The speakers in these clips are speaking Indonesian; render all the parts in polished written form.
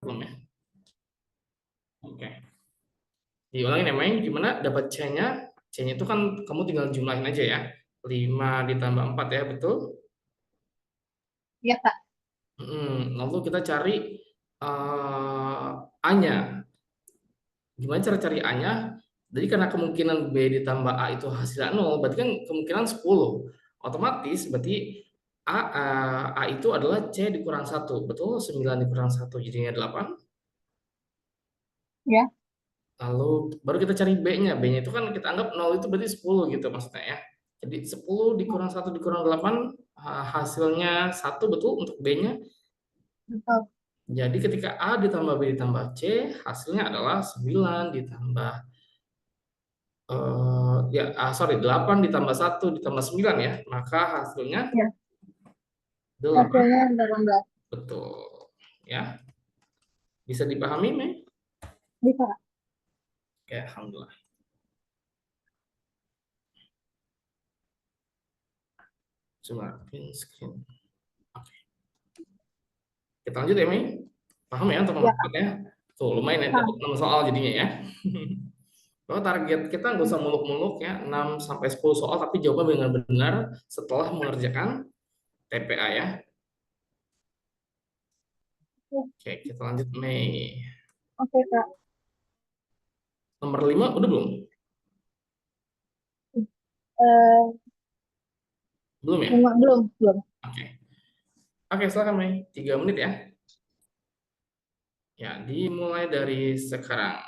Belum ya? Oke. Diulangin ya, Mei. Gimana dapat C-nya? C-nya itu kan kamu tinggal jumlahin aja ya. 5 ditambah 4 ya, betul? Iya, Kak. Lalu kita cari eh, A-nya. Gimana cara cari A-nya? Jadi karena kemungkinan B ditambah A itu hasilnya 0, berarti kan kemungkinan 10. Otomatis berarti A itu adalah C dikurang satu. Betul? 9 dikurang satu jadinya 8. Ya, Lalu baru kita cari B-nya. B-nya itu kan kita anggap 0 itu berarti 10 gitu maksudnya ya. Jadi 10 dikurang satu dikurang 8 hasilnya satu, betul untuk B-nya. betul. Jadi ketika A ditambah B ditambah C, hasilnya adalah 9 ditambah sorry, 8 ditambah satu ditambah 9 ya. Maka hasilnya Ya, 8. hasilnya 18. Betul. Ya, bisa dipahami, Mei? Bisa, Kak. Oke, alhamdulillah. Coba print screen. Oke. Kita lanjut ya, Mei. Paham ya untuk nomor Ya, 4 ya? Tuh, lumayan ya, dapat Kak. 6 soal jadinya ya. Bahwa target kita nggak usah muluk-muluk ya, 6 sampai 10 soal, tapi jawabnya dengan benar setelah mengerjakan TPA ya. Oke, kita lanjut, Mei. Oke, Kak. Nomor 5 udah belum? Eh, Belum ya? belum, belum. Oke. Oke, silakan, Mei. 3 menit ya. Ya, dimulai dari sekarang.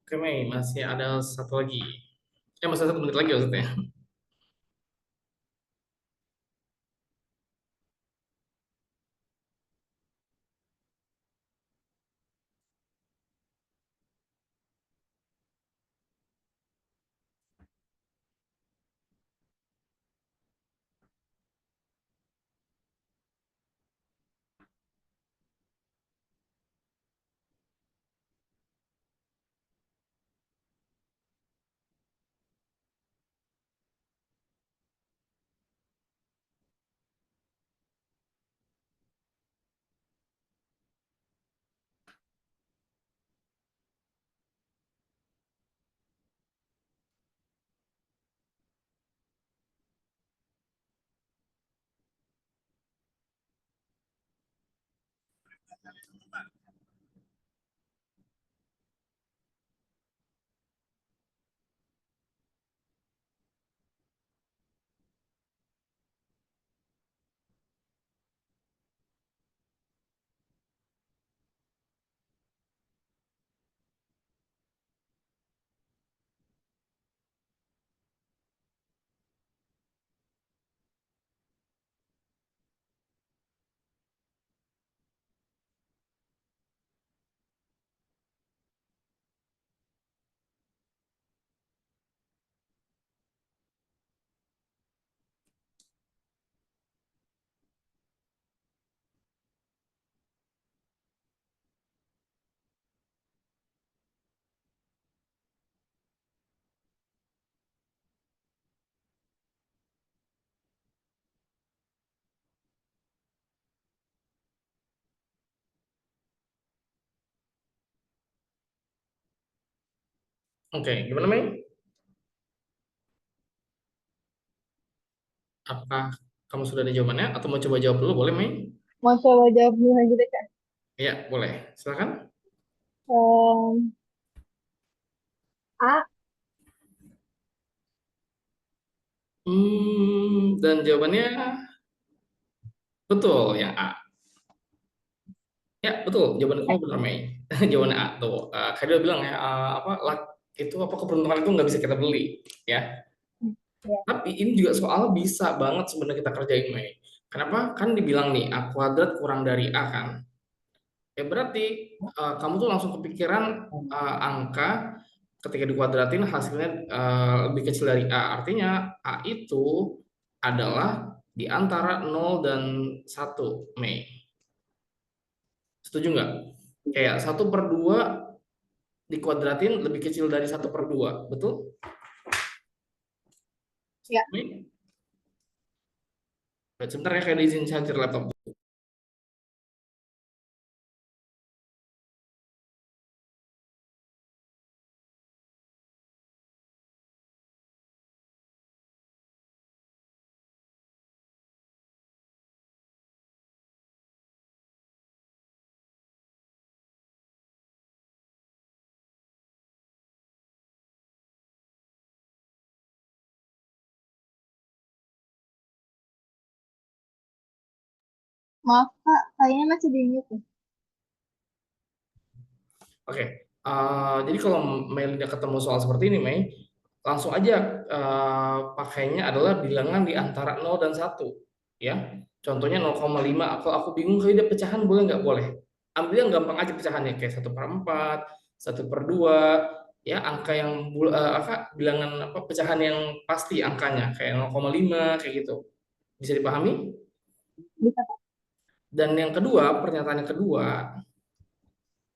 Oke, Mei, masih ada satu lagi. Masih 1 menit lagi maksudnya. Oke, gimana, Mei? Apakah kamu sudah ada jawabannya atau mau coba jawab dulu? Boleh, Mei? Mau coba jawab dulu aja deh, Kak. Iya, boleh. Silakan. Em, A, Dan jawabannya betul, yang A. Ya, betul. Jawaban kamu benar, Mei. Jawaban A tuh. Kayak dia bilang ya, apa itu apa keberuntungan itu nggak bisa kita beli, ya. ya. Tapi ini juga soal bisa banget sebenarnya kita kerjain, Mei. Kenapa? Kan dibilang nih, A kuadrat kurang dari A kan. Ya berarti kamu tuh langsung kepikiran angka ketika dikuadratin hasilnya lebih kecil dari A. Artinya A itu adalah di antara 0 dan 1, Mei. Setuju nggak? Kayak 1/2 dikuadratin lebih kecil dari 1/2, betul? Ya, Mei? Sebentar ya, kayak izin charger laptop. maaf Kak, kayaknya masih di mute nih. Oke, jadi kalau Mei udah ketemu soal seperti ini, Mei, langsung aja pakainya adalah bilangan di antara 0 dan 1, ya. Contohnya 0,5. Kalau aku bingung kayak dia pecahan boleh nggak? Boleh. Ambil yang gampang aja pecahannya kayak 1/4, 1/2, ya angka yang bilangan apa pecahan yang pasti angkanya kayak 0,5 kayak gitu. Bisa dipahami? Bisa Kak. Dan yang kedua, pernyataan yang kedua,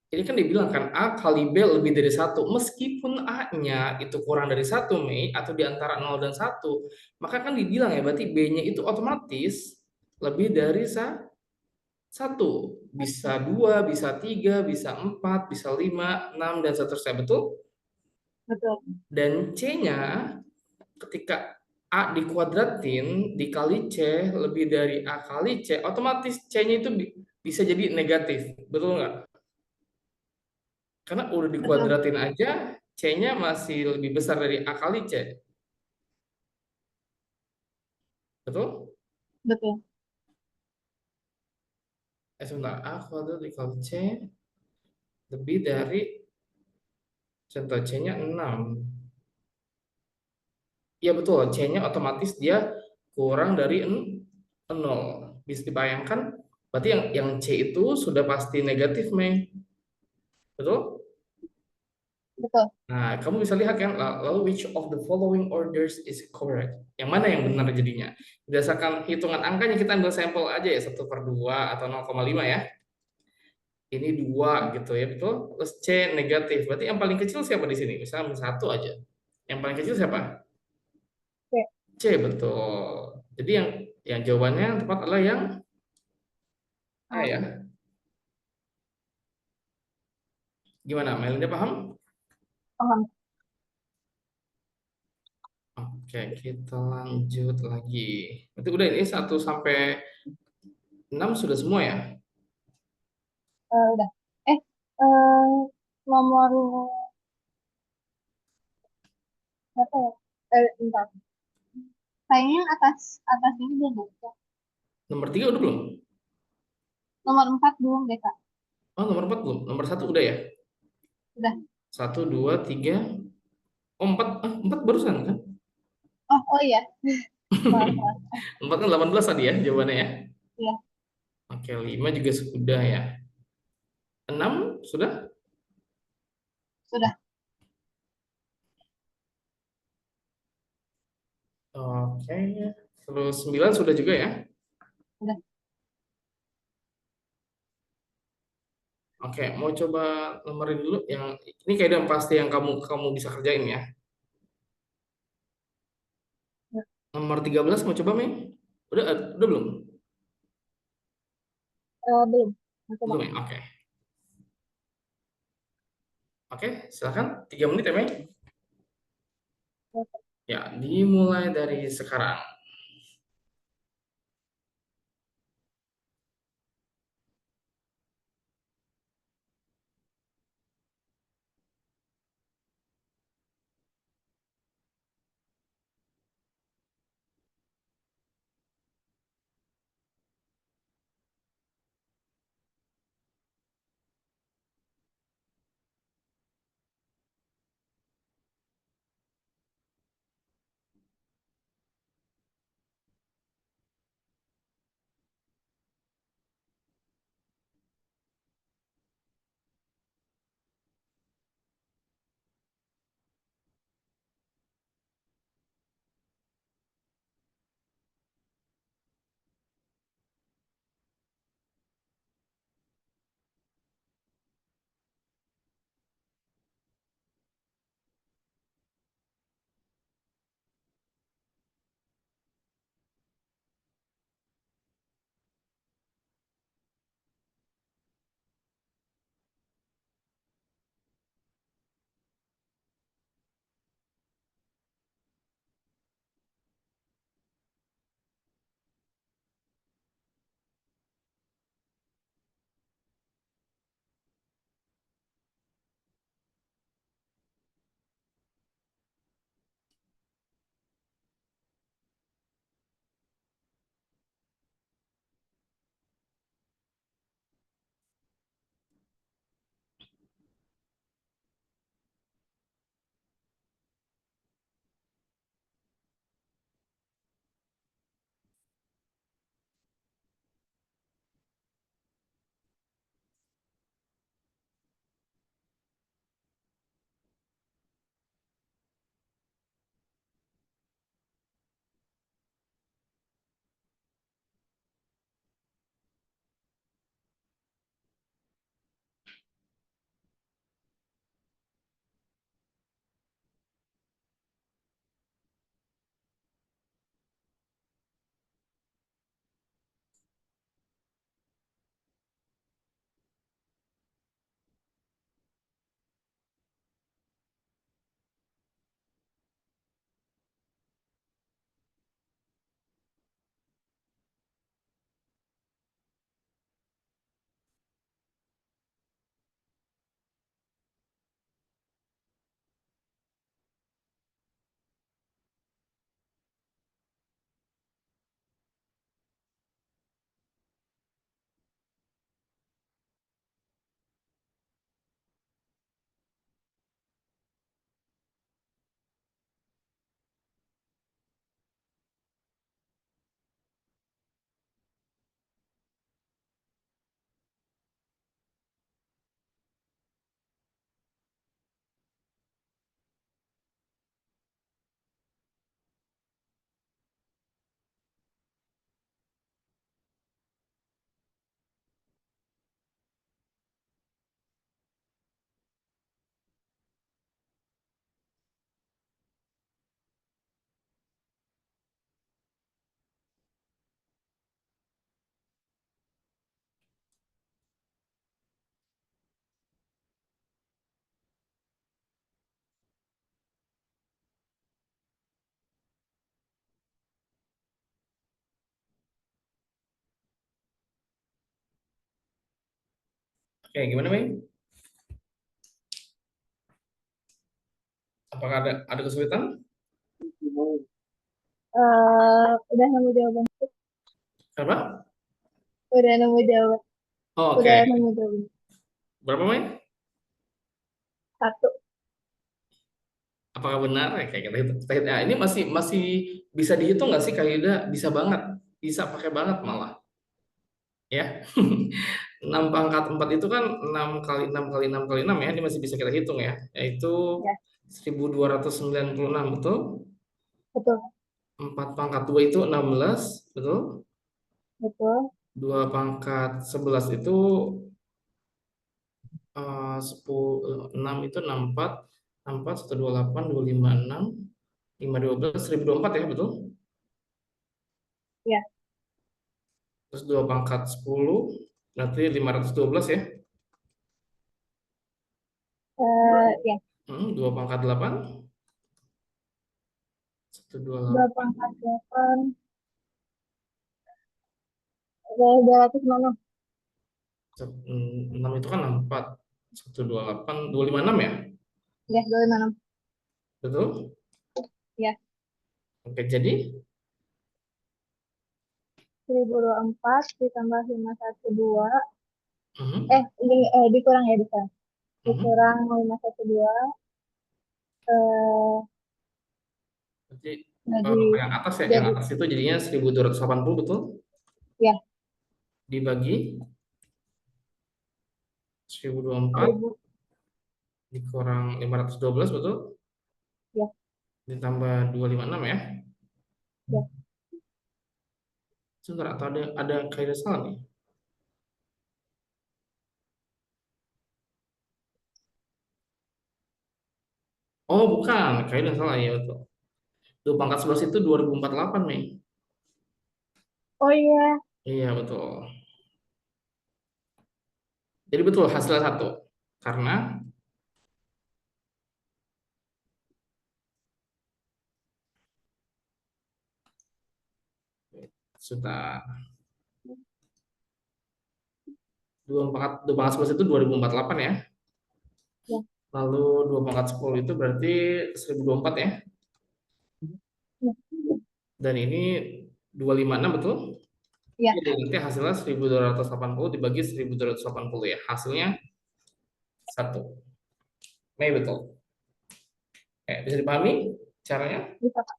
ini kan dibilang kan A kali B lebih dari 1. Meskipun A-nya itu kurang dari 1, Mei, atau di antara 0 dan 1, maka kan dibilang ya, berarti B-nya itu otomatis lebih dari 1. Bisa 2, bisa 3, bisa 4, bisa 5, 6, dan seterusnya. Betul? Betul. Dan C-nya ketika A dikuadratin dikali C lebih dari A kali C, otomatis C-nya itu bisa jadi negatif. Betul nggak? Karena udah Betul. dikuadratin aja, C-nya masih lebih besar dari A kali C. Betul? Betul. Sebentar. A kuadrat dikali C lebih dari Contoh C-nya 6. Iya betul, C-nya otomatis dia kurang dari 0. Bisa dibayangkan, berarti yang C itu sudah pasti negatif, Mei. Betul? Betul. Nah, kamu bisa lihat kan, lalu which of the following orders is correct? Yang mana yang benar jadinya? Berdasarkan hitungan angkanya, kita ambil sampel aja ya, 1/2 atau 0,5 ya. Ini 2 gitu ya, betul? Terus C negatif, berarti yang paling kecil siapa di sini? Misalnya satu aja. Yang paling kecil siapa? Oke. C, betul. Jadi yang jawabannya yang tepat adalah yang A A. ya. Gimana, Melinda paham? Paham. Oke, kita lanjut lagi. Berarti udah ini 1 sampai 6 sudah semua ya? Udah. Eh, eh, nomor berapa ya? Bentar. Kayaknya yang atas ini belum baca. Nomor 3 udah belum? Nomor 4 belum deh, Kak. Oh, nomor 4 belum. Nomor 1 udah ya? Udah. 1, 2, 3. Oh, 4. Ah, 4 barusan kan? Oh iya. Maaf, maaf. 4 kan 18 tadi ya jawabannya ya? Iya, Oke, 5 juga sudah ya. 6 sudah? sudah. Oke. Terus 9 sudah juga ya? Udah. Oke, mau coba nomorin dulu yang ini kayak yang pasti yang kamu kamu bisa kerjain ya. Nomor 13 mau coba, Mei? Udah belum? Belum. Mau coba. Belum ya? Oke. Oke, silakan. 3 menit ya, Mei? Ya, dimulai dari sekarang. Oke, gimana, Mei? Apakah ada kesulitan? Udah nemu jawaban. Apa? Udah nemu jawaban. Udah Oke. nemu jawaban. Berapa, Mei? Satu. Apakah benar? Ya, kayak kita hitung. Nah, ini masih masih bisa dihitung nggak sih, Kak Yuda? Bisa banget. Bisa pakai banget malah. Ya. 6 pangkat 4 itu kan 6 kali 6 kali 6 kali 6 ya. Ini masih bisa kita hitung ya. Yaitu Ya, 1296, betul? betul. 4 pangkat 2 itu 16, betul? Betul. 2 pangkat 11 itu 6 itu 64, 64, 128, 256, 512, 1024 ya, betul? Ya. Terus 2 pangkat 10, berarti 512 ya. Ya. 2 pangkat 8, Dua 128, pangkat delapan. Dua ratus mana? 6 itu kan 64, 128, 256 ya, Ya, 256. betul? Ya. Oke, jadi 1024 ditambah 512. mhm, Dikurang ya, dikurang. mhm. Dikurang 512. Eh, Berarti jadi yang atas ya, yang jadi atas itu jadinya 1280, betul? ya, Dibagi 1024 1000. dikurang 512, betul? Ya, Ditambah 256 ya. ya. Sebentar, atau ada kaidah salah nih. Oh, bukan, kaidah salah ya, betul. 2 pangkat 11 itu 2048 Mei. Oh iya. Iya, betul. Jadi betul hasilnya satu. Karena sudah 2 pangkat 11 itu 2048 ya. Ya. Lalu 2 pangkat 10 itu berarti 1024 ya. Ya. Dan ini 256, betul? Ya. Jadi nanti hasilnya 1280 dibagi 1280 ya. Hasilnya satu. Mei, betul. Bisa dipahami caranya? Bisa, Kak.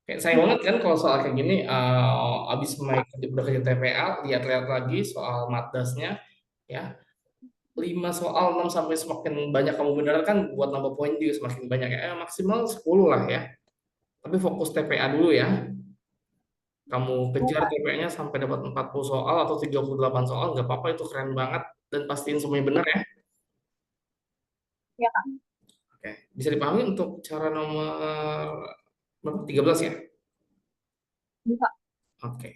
Kayak sayang Bisa. banget kan kalau soal kayak gini, abis Mei udah kerja TPA, lihat-lihat lagi soal matdasnya ya. 5 soal 6 sampai semakin banyak kamu beneran kan buat nambah poin juga semakin banyak ya. Maksimal 10 lah ya. Tapi fokus TPA dulu ya. Kamu Ya, kejar Kak. TPA-nya sampai dapat 40 soal atau 38 soal, nggak apa-apa, itu keren banget. Dan pastiin semuanya benar ya. Ya, Kak. Oke. Bisa dipahami untuk cara nomor berapa? 13 ya? Bisa. Oke.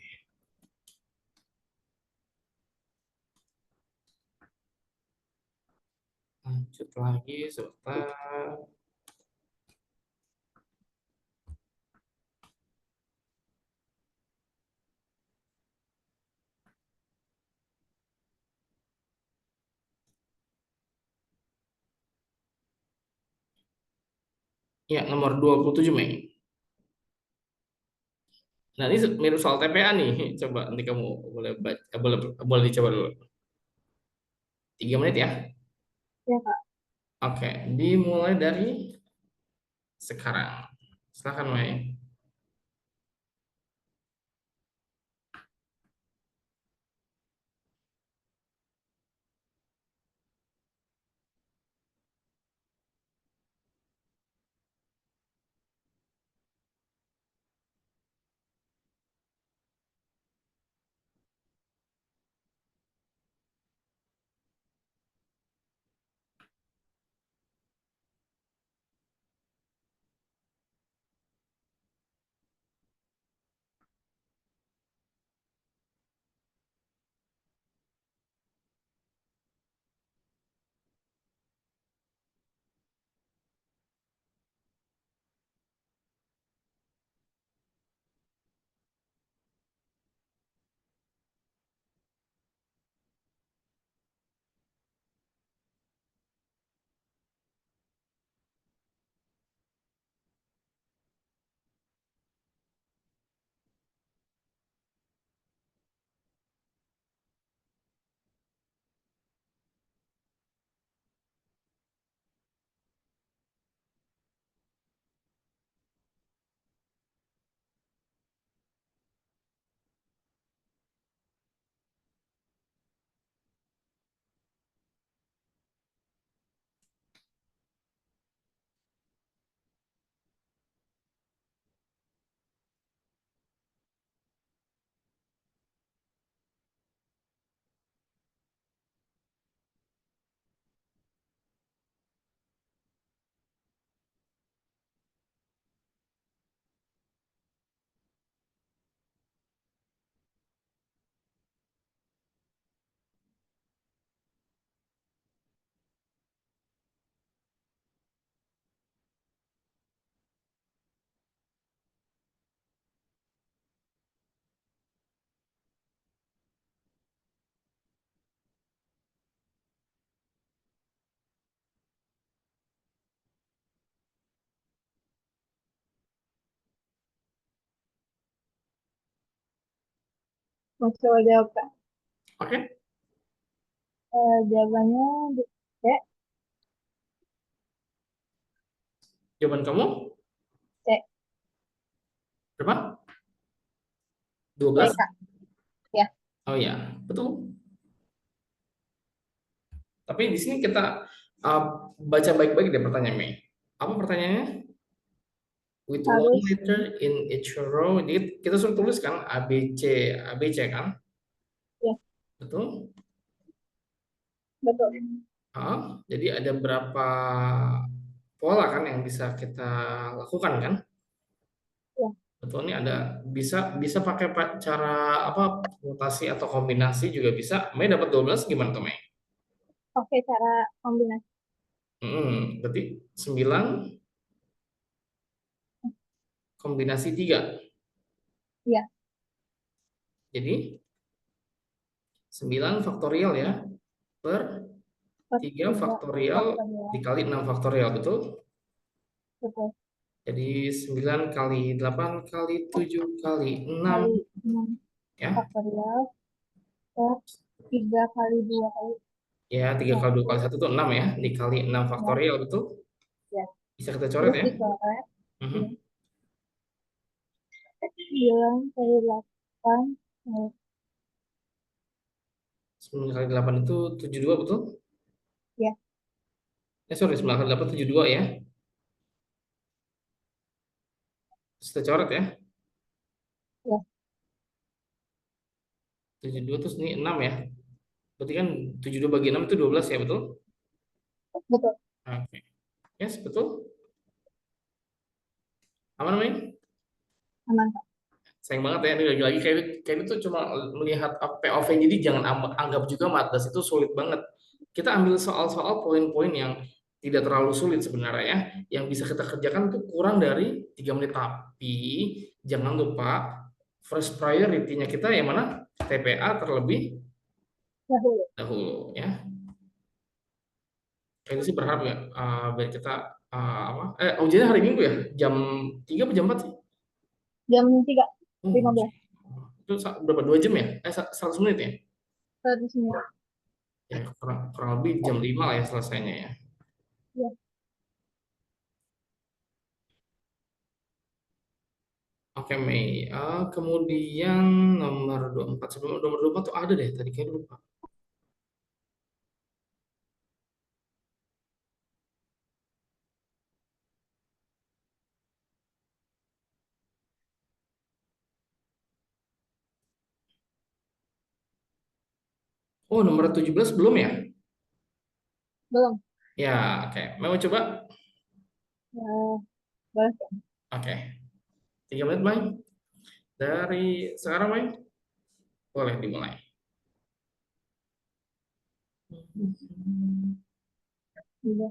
Lanjut lagi sebentar. Ya, nomor 27 Mei. Nah, ini mirip soal TPA nih. Coba nanti kamu boleh baca, boleh dicoba dulu. 3 menit ya. Ya, Kak. Oke, dimulai dari sekarang. Silakan, Mei. Mau coba jawab Kak. Oke, Jawabannya C. jawaban kamu C. berapa? C 12? Kak. Ya, Oh ya, betul. Tapi di sini kita baca baik-baik deh pertanyaan Mei. Apa pertanyaannya? With one harus. letter in each row. Jadi kita suruh tulis kan A, B, C kan? Ya, Betul? betul. Jadi ada berapa pola kan yang bisa kita lakukan kan? Ya, Betul, ini ada bisa bisa pakai cara apa mutasi atau kombinasi juga bisa. Mei dapat 12 gimana tuh Mei? oke cara kombinasi. Berarti 9 kombinasi 3. Ya, Jadi 9 faktorial ya per plus 3 3 faktorial faktorial. dikali 6 faktorial, betul? Betul. Jadi 9 kali 8 kali 7 kali 6 Kali 6 ya. faktorial per 3 kali 2 kali Ya, 3 kali 2 1. kali 1 itu 6 ya, dikali 6 Ya, faktorial, betul? ya. Bisa kita coret Terus ya. dicoret. Mhm. Ya. 9 kali 8. 9 kali 8 itu 72, betul? Ya, Sorry, 9 kali 8 72 ya. Terus kita coret ya. ya. 72 terus ini 6 ya. Berarti kan 72 bagi 6 itu 12 ya, betul? Betul. Oke. Yes, betul. Apa namanya? Aman Kak. Sayang banget ya, ini lagi-lagi kayak itu cuma melihat POV, jadi jangan anggap juga Matdas itu sulit banget. Kita ambil soal-soal poin-poin yang tidak terlalu sulit sebenarnya ya, yang bisa kita kerjakan tuh kurang dari 3 menit. Tapi jangan lupa first priority-nya kita yang mana? TPA terlebih Dahulu. dahulu ya. Kayak sih berharap ya, biar kita apa? Ujiannya hari Minggu ya, jam 3 atau jam 4 sih? Jam 3. Hmm, 15. itu berapa? 2 jam ya? 100 menit ya? 100 menit. Ya, kurang lebih jam 5 lah ya selesainya ya. Ya. Oke, Mei. Kemudian nomor 24. Sebelum nomor 24 tuh ada deh, tadi kayak lupa. Oh, nomor 17 belum ya? Belum. Ya, oke. Mau coba? Ya, boleh. Oke. 3 menit, Mai. Dari sekarang, Mai. Boleh dimulai. Iya.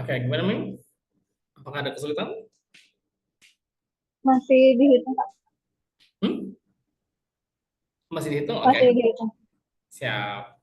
Oke, gimana, Ming? Apakah ada kesulitan? Masih dihitung, Kak. Hmm? Masih dihitung? Oke, Masih dihitung. siap.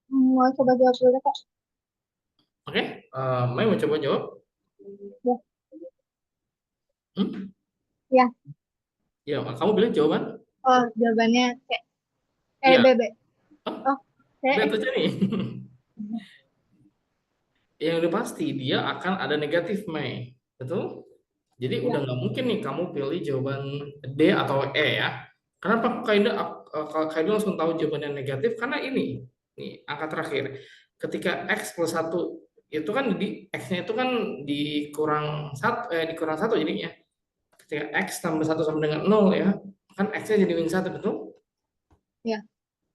Mau coba jawab dulu, Kak? Oke, Mei mau coba jawab? Ya, Hmm? ya. Ya, kamu bilang jawaban? Oh, jawabannya C. Iya. B, B. Oh, Oh, C, B X. atau C nih? Yang udah pasti dia akan ada negatif, Mei. Betul? Jadi udah Ya. nggak mungkin nih kamu pilih jawaban D atau E ya. Kenapa Kaido langsung tahu jawaban yang negatif? Karena ini, nih angka terakhir. Ketika X plus satu itu kan X-nya itu kan dikurang satu jadinya. Ketika X tambah satu sama dengan nol ya, kan X-nya jadi min satu betul? Ya.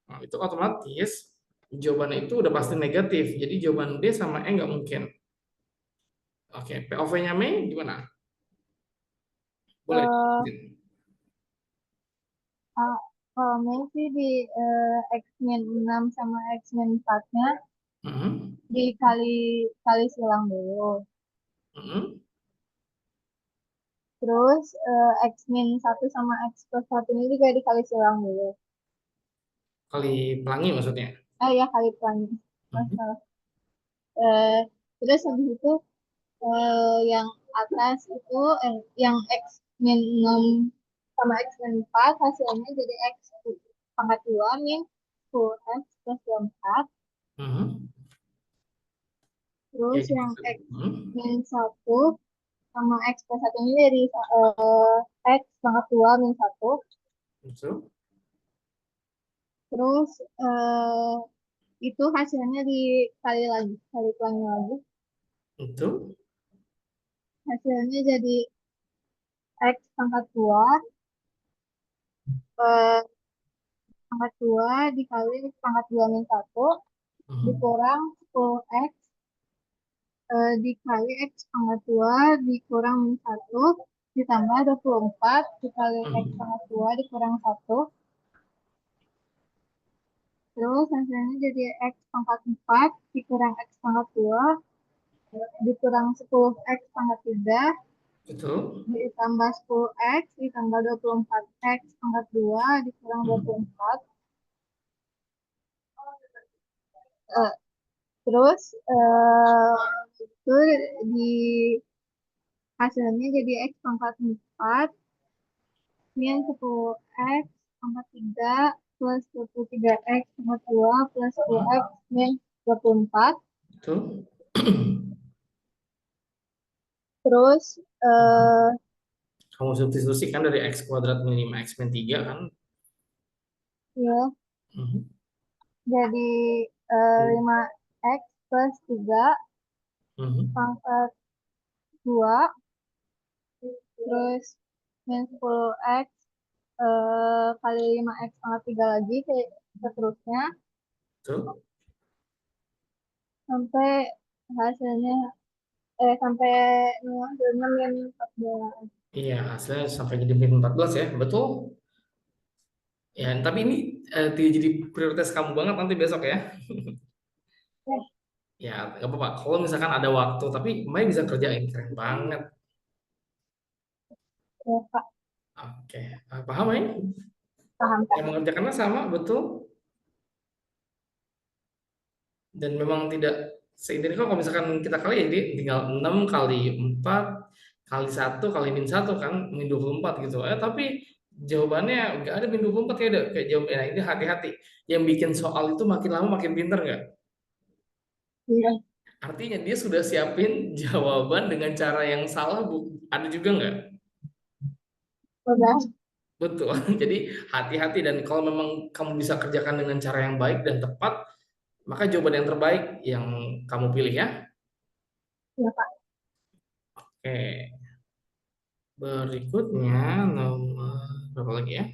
Nah, itu otomatis jawabannya itu udah pasti negatif. Jadi jawaban D sama E nggak mungkin. Oke, POV-nya Mei gimana? Boleh. Eh, Kalau sih di X-6 sama X-4-nya Mhm, dikali kali silang dulu. mhm. Terus X-1 sama X plus 1 ini juga dikali silang dulu. Kali pelangi maksudnya. Ya kali pelangi. Mhm. Masalah. Eh, terus habis itu yang atas itu yang X-6 sama X-4 hasilnya jadi X pangkat 2 min 10X plus 24. Mhm. Ya, Terus jadi yang X mhm. min 1 sama X plus 1 ini dari X pangkat 2 min 1. Betul. Terus itu hasilnya dikali lagi, kali pelangi lagi. Betul. Hasilnya jadi X pangkat 2 eh, pangkat 2 dikali pangkat 2 min 1 Mhm. dikurang 10X dikali X pangkat 2 dikurang min 1 ditambah 24 dikali X Mhm. pangkat 2 dikurang 1. Terus hasilnya jadi X pangkat 4 dikurang X pangkat 2 dikurang 10X pangkat 3 Betul. ditambah 10X ditambah 24X pangkat 2 dikurang Mhm. 24. Eh, terus itu di hasilnya jadi X pangkat 4 min 10X pangkat 3 plus 23X pangkat 2 plus Mhm. 10X min 24. Betul. Terus Mhm. eh, Kamu substitusi kan dari X kuadrat min 5 X min 3 kan? ya Mhm. jadi Mhm. 5X plus 3 Mhm. pangkat 2 terus min 10X kali 5X pangkat 3 lagi kayak seterusnya Betul. sampai hasilnya sampai 6 min 14. Iya, hasilnya sampai jadi min 14 ya, betul. Ya, tapi ini tidak jadi prioritas kamu banget nanti besok ya. Eh, Ya, nggak apa-apa. Kalau misalkan ada waktu, tapi Mai bisa kerjain, keren banget. ya, Kak, Oke, paham Mai? paham, Yang Kak. mengerjakannya sama, betul. Dan memang tidak seintinya kalau misalkan kita kali ya, jadi tinggal 6 kali 4 kali 1 kali min 1 kan, min 24 gitu. Tapi jawabannya nggak ada min 24 kayak ada. Kayak jawabnya, nah, ini hati-hati. Yang bikin soal itu makin lama makin pinter nggak? Iya, Artinya dia sudah siapin jawaban dengan cara yang salah, Bu. Ada juga nggak? udah. Betul. Jadi hati-hati dan kalau memang kamu bisa kerjakan dengan cara yang baik dan tepat, maka jawaban yang terbaik yang kamu pilih ya. Ya, Kak. Oke. Berikutnya nomor berapa lagi ya?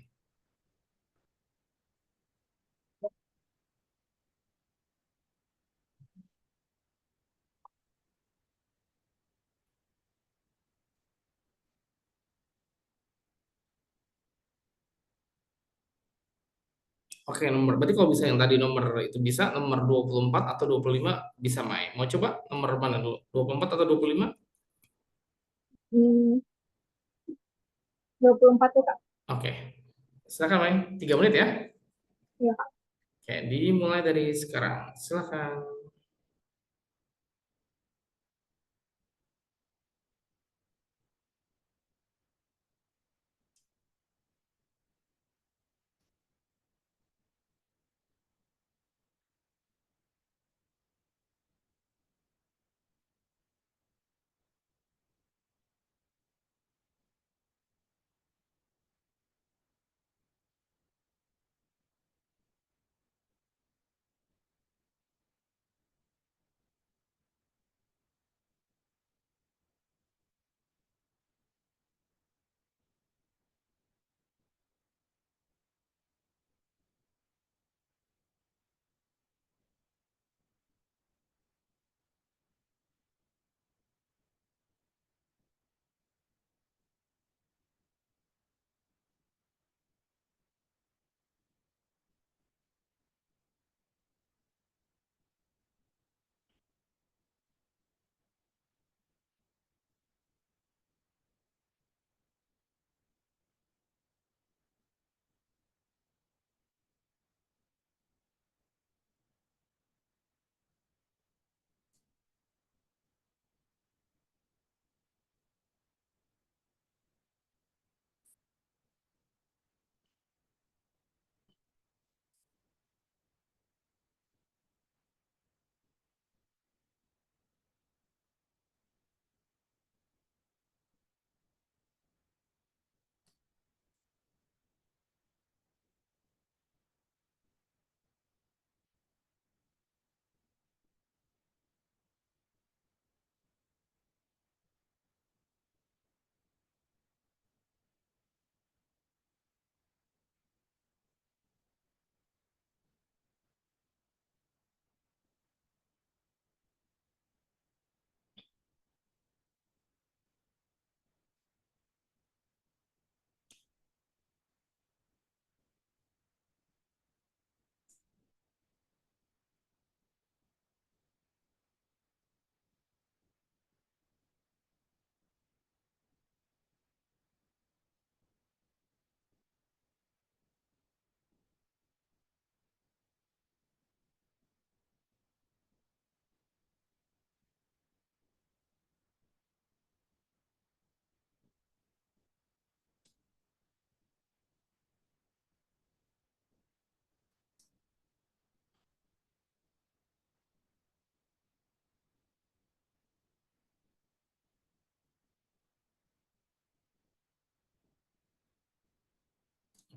Oke, nomor berarti kalau bisa yang tadi nomor itu bisa nomor 24 atau 25 bisa main. Mau coba nomor mana dulu? 24 atau 25? Hmm, 24 ya, Kak. Oke. Silakan main. 3 menit ya. Iya, Kak. Oke, dimulai dari sekarang. Silakan.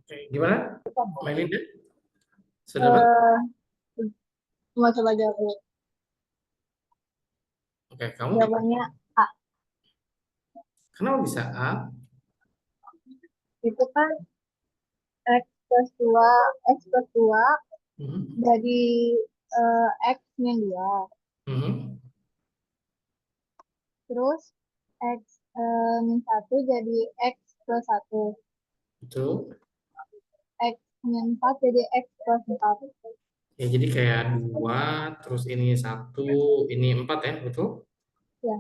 Oke, gimana? Melinda? Sudah dapat? Eh, Cuma coba jawab dulu. Oke, kamu? Jawabannya A. Kenapa bisa A? Itu kan X+2, X+2 Mhm. dari X min 2. Mhm. terus X min 1 jadi X plus 1. Betul. X min 4 jadi X plus 4. Ya, jadi kayak dua, terus ini satu, ini empat ya, betul? Ya,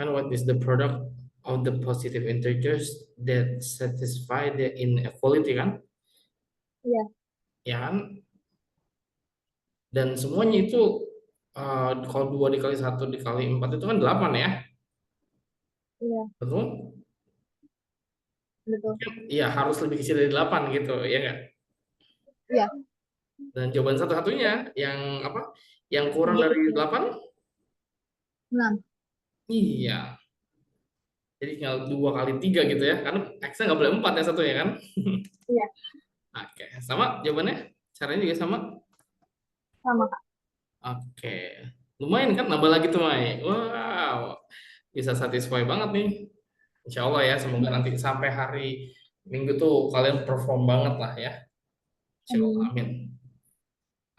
And what is the product of the positive integers that satisfy the inequality kan? iya, Ya kan? Dan semuanya itu kalau dua dikali satu dikali empat itu kan 8 ya, iya, betul? betul. Iya harus lebih kecil dari 8 gitu, ya nggak? Iya, Dan jawaban satu-satunya yang apa? Yang kurang lebih dari kecil. 8? 6. Iya. Jadi tinggal 2 kali 3 gitu ya. Karena X-nya nggak boleh 4 ya satunya kan? Iya, Oke, sama jawabannya? Caranya juga sama? sama Kak. Oke. Lumayan kan nambah lagi tuh, Mai. Wow. Bisa satisfy banget nih. Insya Allah ya, semoga nanti sampai hari Minggu tuh kalian perform banget lah ya. Insya Allah, Amin. amin.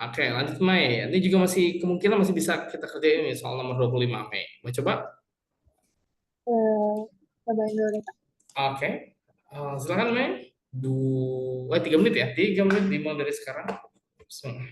Oke, lanjut Mei. Ini juga masih kemungkinan masih bisa kita kerjain ini soal nomor 25 Mei. Mau coba? Eh, cobain dulu deh Kak. Oke. Silakan Mei. 3 menit ya? 3 menit dimulai dari sekarang. Bismillah.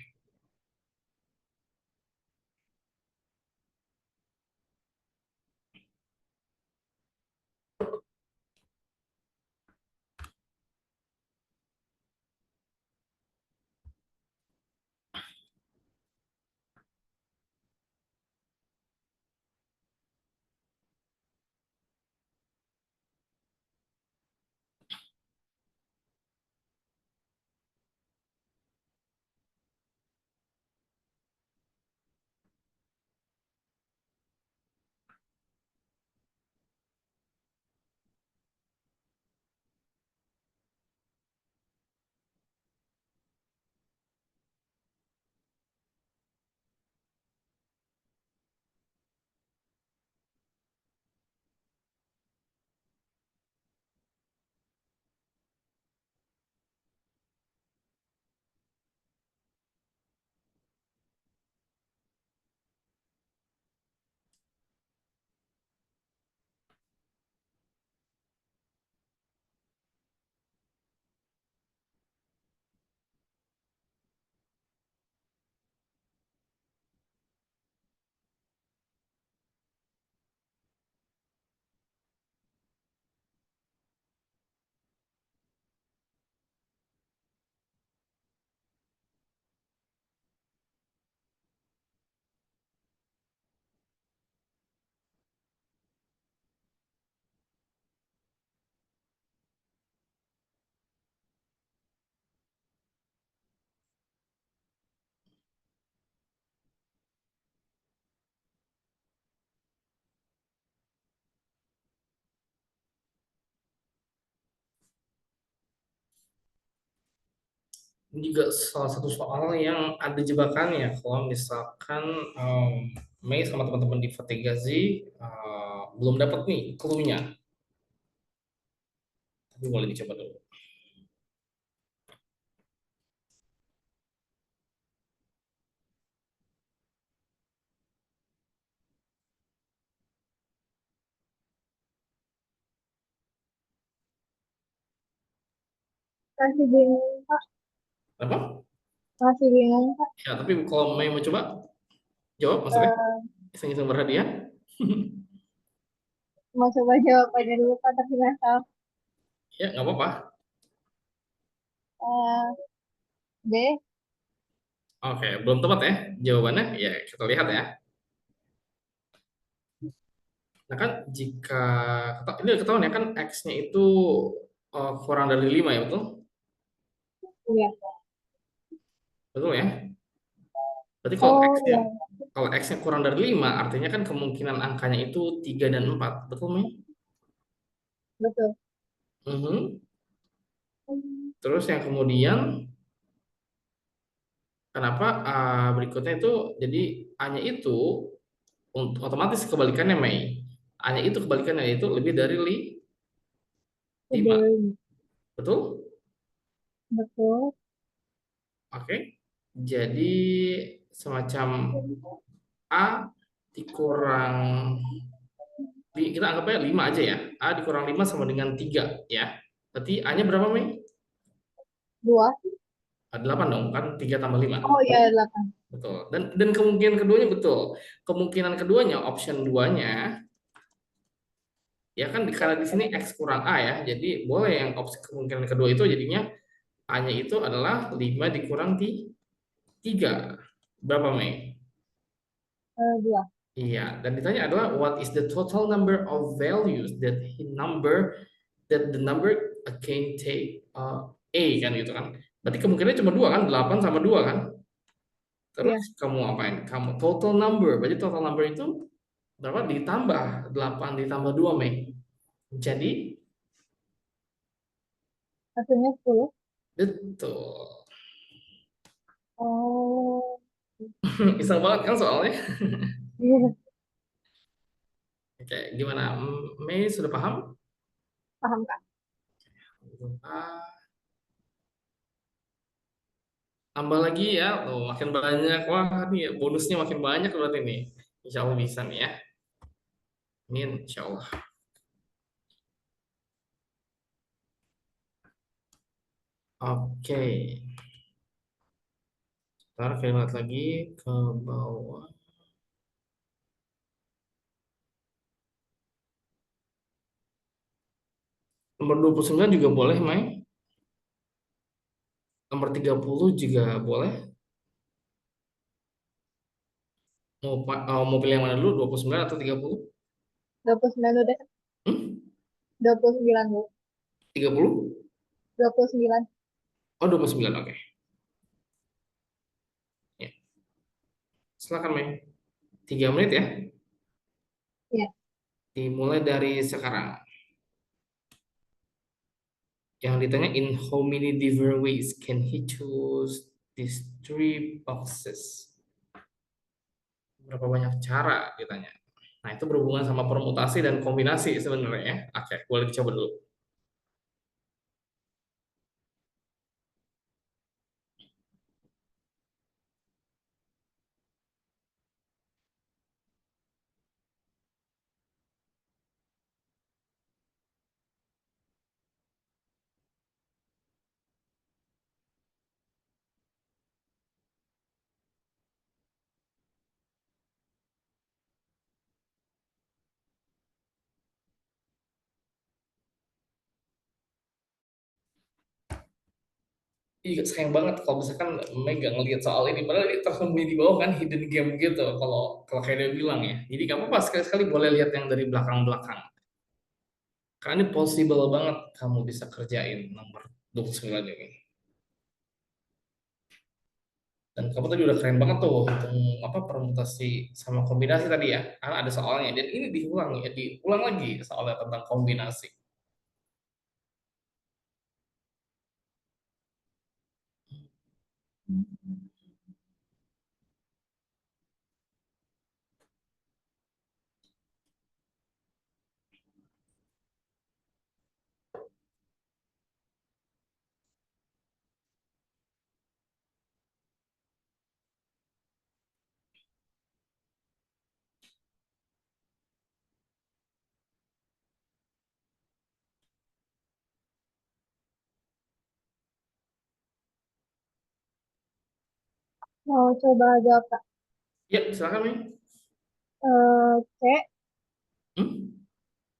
Ini juga salah satu soal yang ada jebakannya. Kalau misalkan Mei sama teman-teman di Vertigazi belum dapat nih clue-nya. Tapi boleh dicoba dulu. Masih bingung Kak. Apa? Masih bingung Kak. Ya, tapi kalau Mei mau coba, jawab maksudnya. Eh, Iseng-iseng berhadiah. mau coba jawab aja dulu Kak, tapi nggak tahu. Ya, nggak apa-apa. Eh, D. Oke, belum tepat ya jawabannya. Ya, kita lihat ya. Nah kan jika ini udah ketahuan ya kan X-nya itu kurang dari 5 ya, betul? Iya. Betul ya? Berarti Oh iya, kalau X-nya kurang dari 5 artinya kan kemungkinan angkanya itu 3 dan 4. Betul, Mi? betul. Mhm. Terus yang kemudian kenapa berikutnya itu jadi A-nya itu untuk otomatis kebalikannya Mei. A-nya itu kebalikannya itu lebih dari 5. Sebelum. Betul? Betul. Oke. Jadi semacam A dikurang Kita anggapnya 5 aja ya. A dikurang 5 sama dengan 3 ya. Berarti A-nya berapa, Mei? 2. 8 dong, kan 3 tambah 5. Oh iya, 8. Betul. Dan kemungkinan keduanya betul. Kemungkinan keduanya, option 2-nya, ya kan karena di sini X kurang A ya. Jadi boleh yang opsi kemungkinan kedua itu jadinya A-nya itu adalah 5 dikurang 3. Berapa, Mei? 2. Iya, dan ditanya adalah what is the total number of values that the number can take A kan gitu kan. Berarti kemungkinannya cuma dua kan, 8 sama 2 kan. Terus Iya, kamu apain? Kamu total number. Berarti total number itu berapa? Ditambah 8 ditambah 2 Mei. Jadi hasilnya 10. betul. Oh. Iseng banget kan soalnya. Iya, Oke, gimana? Mei sudah paham? paham Kak. Ah, tambah lagi ya, tuh makin banyak. Wah, nih bonusnya makin banyak berarti nih. Insya Allah bisa nih ya. Amin, insya Allah. Oke, ntar kita lihat lagi ke bawah. Nomor 29 juga boleh, Mai. Nomor 30 juga boleh. Mau pilih yang mana dulu, 29 atau 30? 29 udah. Hmm? 29 dulu. 30? 29. Oh, 29, oke. Ya, silakan, Mai. 3 menit ya. Iya. Dimulai dari sekarang. Yang ditanya, in how many different ways can he choose these three boxes? Berapa banyak cara ditanya. Nah, itu berhubungan sama permutasi dan kombinasi sebenarnya ya. Oke, boleh dicoba dulu. Iya, sayang banget kalau misalkan Mega ngelihat soal ini. Padahal ini tersembunyi di bawah kan hidden game gitu. Kalau kalau kayak dia bilang ya. Jadi gak apa-apa sekali-sekali boleh lihat yang dari belakang-belakang. Karena ini possible banget kamu bisa kerjain nomor 29 ini. Dan kamu tadi udah keren banget tuh hitung apa permutasi sama kombinasi tadi ya. Karena ada soalnya. Dan ini diulang ya, diulang lagi soalnya tentang kombinasi. Mau coba jawab Kak. Ya, silakan Mei. C. Hmm?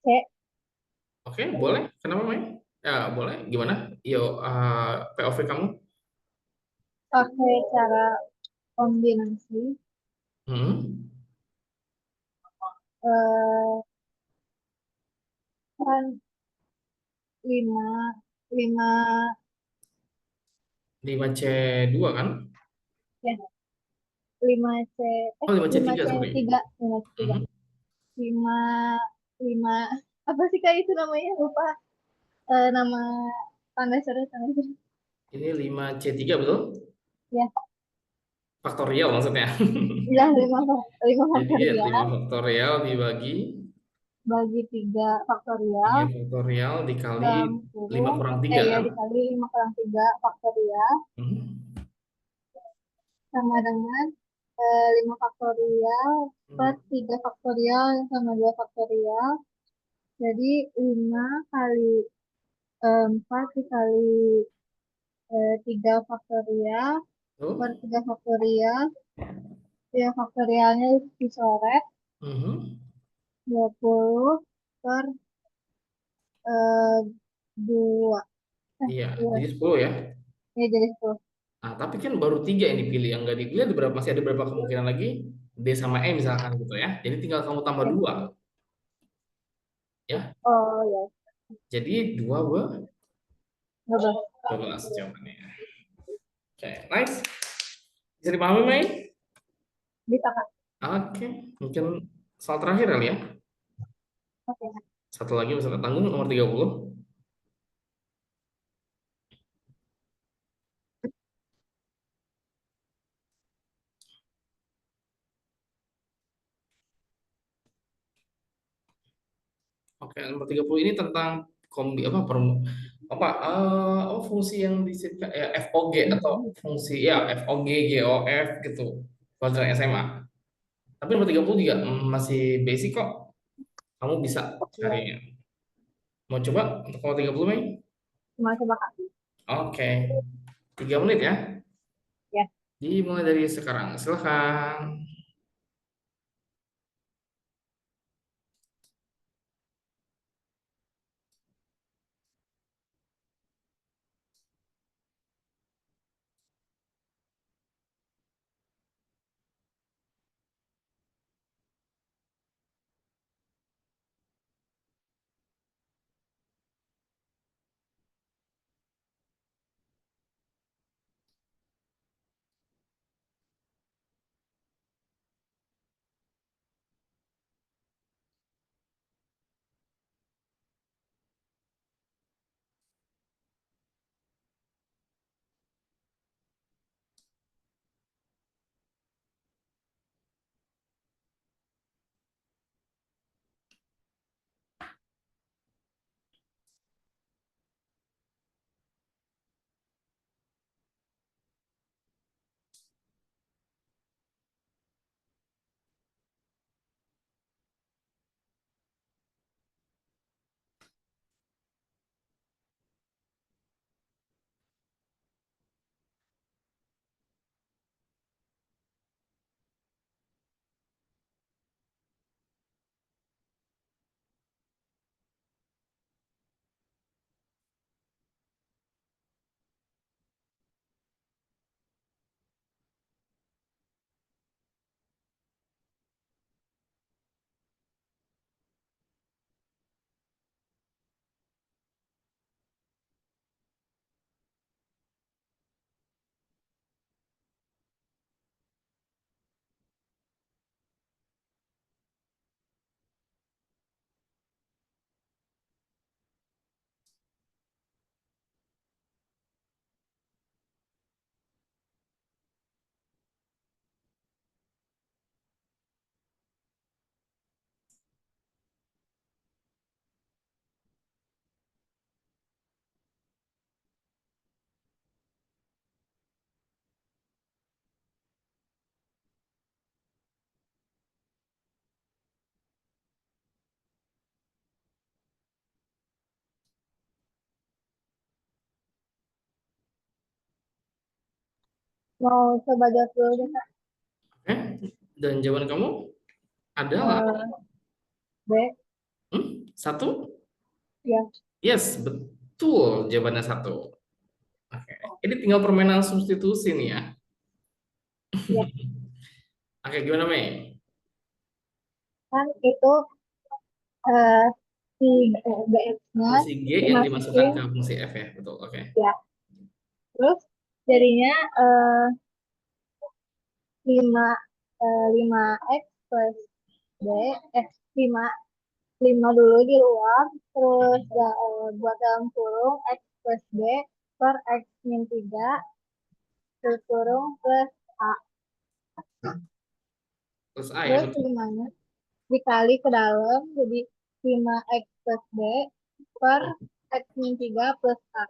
C. Oke, boleh. Kenapa Mei? Ya, boleh. Gimana? Yo, POV kamu? Pakai cara kombinasi. Hmm? eh kan 5 5 5C2 kan? ya, 5C, Oh, 5C3, 5C sorry. 3, 5C3. Mhm. 5 5 apa sih Kak itu namanya? Lupa. Nama tanda seru, tanda seru. Ini 5C3 betul? Ya, Faktorial maksudnya. ya 5 Jadi ya, 5 faktorial faktorial dibagi bagi 3 3 faktorial faktorial dikali dalam 5 kurung, kurang 3 ya kan? dikali 5 kurang 3 faktorial Mhm. sama dengan 5 faktorial per Hmm. 3 faktorial sama 2 faktorial. Jadi 5 kali 4 dikali 3 faktorial per Tuh. 3 faktorial. 3 faktorialnya dicoret Mhm. 20 per 2. Iya, 2. jadi 10 ya. Ya jadi 10. Nah, tapi kan baru tiga yang dipilih, yang nggak dipilih ada berapa, masih ada berapa kemungkinan lagi? D sama E misalkan gitu ya. Jadi tinggal kamu tambah Ya. dua ya. Oh ya. Jadi dua dua 12. 12 jawabannya. Oke, nice. Bisa dipahami, Mei? Bisa Kak. Oke, mungkin soal terakhir kali ya. Oke. Satu lagi bisa tanggung nomor 30. Oke, nomor 30 ini tentang kombi apa apa fungsi yang disebut ya, FOG atau fungsi ya FOG GOF gitu. Pelajaran SMA. Tapi nomor 30 juga masih basic kok. Kamu bisa Ya. carinya. Mau coba untuk nomor 30, Mei? Cuma coba Kak. Oke. 3 menit ya. Ya. Dimulai dari sekarang. Silahkan. Mau coba jawab dulu deh Kak. Oke. Dan jawaban kamu adalah Eh, B. satu. Ya. Yes, betul jawabannya satu. Oke. Ini tinggal permainan substitusi nih ya. Ya. Oke, gimana, Mei? Kan itu eh, si BX-nya Fungsi G yang dimasukkan dimasukin. ke fungsi F ya, betul. Oke. Ya. Terus jadinya 5 5x plus B, eh 5 5 dulu di luar, terus buat dalam kurung x plus B per x min 3 terus kurung plus A. Terus A ya, Terus betul. 5-nya dikali ke dalam, jadi 5x plus B per x min 3 plus A.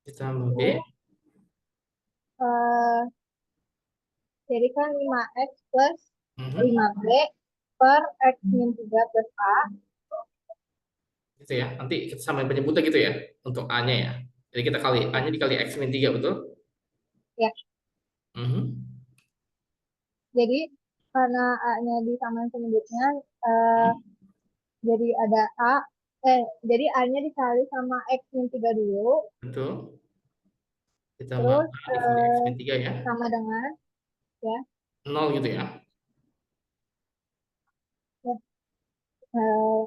Ditambah B. eh, jadi kan 5x plus Mhm. 5b per x min 3 plus a. Gitu ya. Nanti kita samain penyebutnya gitu ya untuk A-nya ya. Jadi kita kali Ya, A-nya dikali X min 3 betul? ya. Mhm. Jadi karena a-nya disamain penyebutnya, eh, Mhm. jadi ada a, jadi a-nya dikali sama x min 3 dulu, Betul. Ditambah terus A dikali X min 3 ya. sama dengan, ya, Nol gitu ya. ya, eh,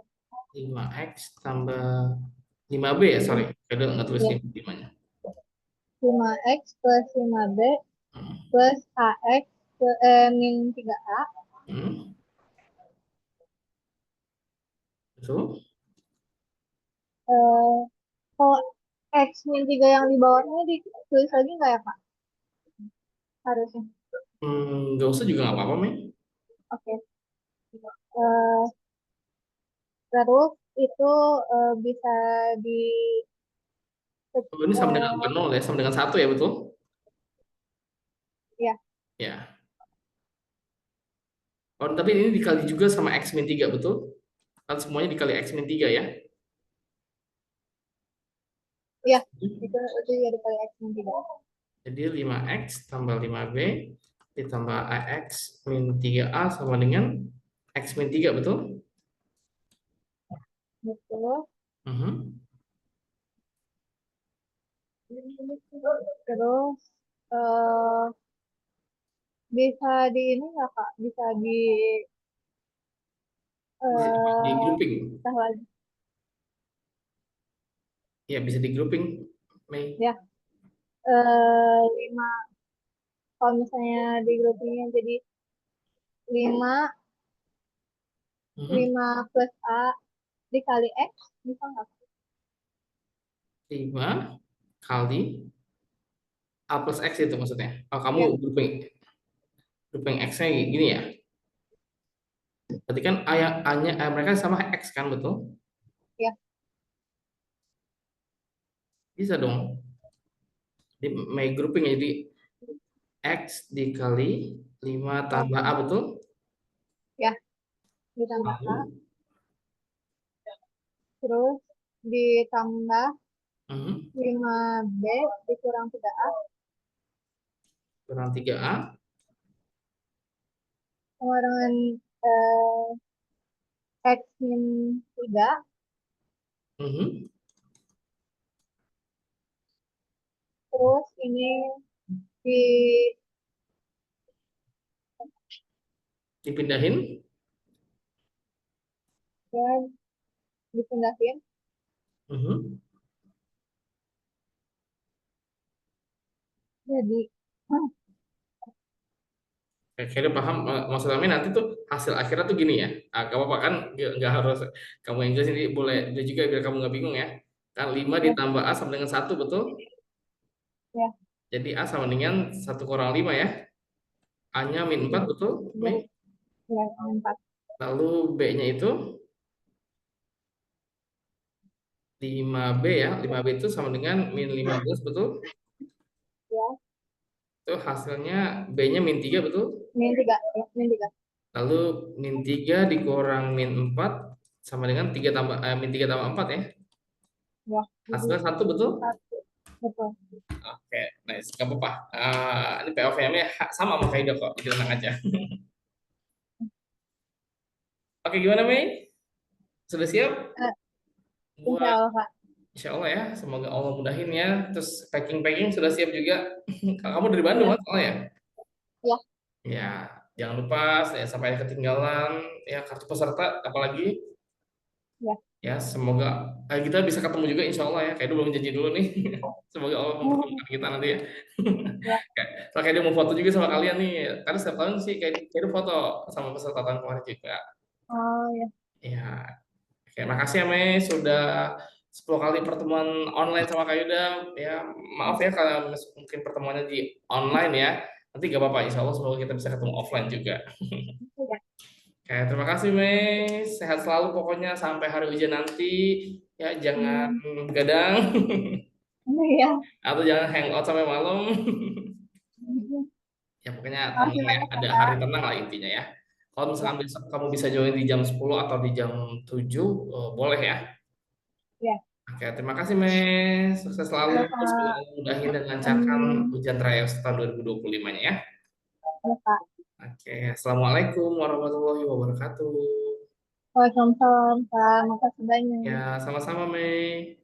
5X tambah 5B ya, sorry. Saya udah nggak tulis ya, 5-nya. 5x plus 5b Hmm. plus ax min 3a. Hmm. Betul. Eh, Kalau x min 3 yang di bawahnya ditulis lagi nggak ya, Kak? Harusnya. Nggak usah juga nggak apa-apa, Mei. Oke. Eh, Terus itu bisa di, Oh, ini sama dengan bukan eh, nol ya, sama dengan satu ya, betul? ya, Ya. Oh, tapi ini dikali juga sama X min 3 betul? Kan semuanya dikali X min 3 ya. ya, itu jadi kali x min 3. Jadi 5X tambah 5B ditambah AX min 3A sama dengan X min 3 betul? Betul. Mhm. Terus eh, bisa di ini nggak, Kak? Bisa di Bisa di eh grouping. tahu lagi. Ya, bisa di grouping, Mei. Ya, 5, kalau misalnya di groupingnya jadi 5 Mhm. 5 plus A dikali X, bisa nggak? 5 kali A plus X itu maksudnya. Oh, kamu Ya, grouping X-nya gini ya. Berarti kan A-nya, mereka sama X kan, betul? ya, Bisa dong. Di Mei grouping ya, jadi X dikali 5 tambah A, oke. betul? Ya, ditambah A, Lalu, terus ditambah mhm, 5B dikurang 3A kurang 3A. sama dengan eh, X min 3, Mhm. terus ini di, Dipindahin. ya, dipindahin, Mhm. jadi Kayaknya paham, maksud kami nanti tuh hasil akhirnya tuh gini ya. Ah, gak apa-apa kan, nggak harus kamu yang jelas, ini boleh dia juga biar kamu nggak bingung ya. Kan 5 ya, ditambah A sama dengan satu, betul? ya, Jadi A sama dengan satu kurang 5 ya. A-nya min 4 jadi betul, Mei? jadi ya, 4. Lalu B-nya itu 5B ya. 5B itu sama dengan min 15 betul? Ya, Itu hasilnya B-nya min 3 betul? min 3, ya, min 3. Lalu min 3 dikurang min 4 sama dengan 3 tambah min 3 tambah 4 ya. Ya, jadi Hasilnya satu betul? 1. Betul. Oke, nice. Gak apa-apa. Ini POV-nya sama sama Kaido kok. Jadi tenang aja. Oke, gimana Mei? Sudah siap? Eh, Insya Buat Allah, Kak. Insya Allah ya. Semoga Allah mudahin ya. Terus packing-packing sudah siap juga. Kamu dari Bandung Ya, kan soalnya? ya, Ya, jangan lupa saya sampai ada ketinggalan ya kartu peserta apalagi. ya. Ya, semoga kita bisa ketemu juga insya Allah ya. Kaido belum janji dulu nih. Semoga Allah mempertemukan kita nanti ya. Ya. Soalnya kayak dia mau foto juga sama kalian nih. Karena setiap tahun sih kayak dia foto sama peserta tahun kemarin juga. Oh, ya. Ya, oke, makasih ya Mei sudah 10 kali pertemuan online sama Kak Yuda. Ya, maaf ya kalau mungkin pertemuannya di online ya. Nanti gak apa-apa, insya Allah semoga kita bisa ketemu offline juga. Ya. Oke, terima kasih Mei. Sehat selalu pokoknya sampai hari ujian nanti. Ya, jangan Hmm. begadang Ya. atau jangan hangout sampai malam. Pokoknya Makasih tenang ya, banyak ya, ada hari Kak. tenang lah intinya ya. Kalau Ya, misalkan kamu bisa join di jam 10 atau di jam 7, boleh ya. ya. Oke, terima kasih, Mes. Sukses selalu. Ya, Kak. Semoga mudahin dan lancarkan Amin. ujian tryout tahun 2025-nya ya. Ya, Kak. Oke, Assalamualaikum warahmatullahi wabarakatuh. Waalaikumsalam, Kak. Makasih banyak. Ya, sama-sama, Mei.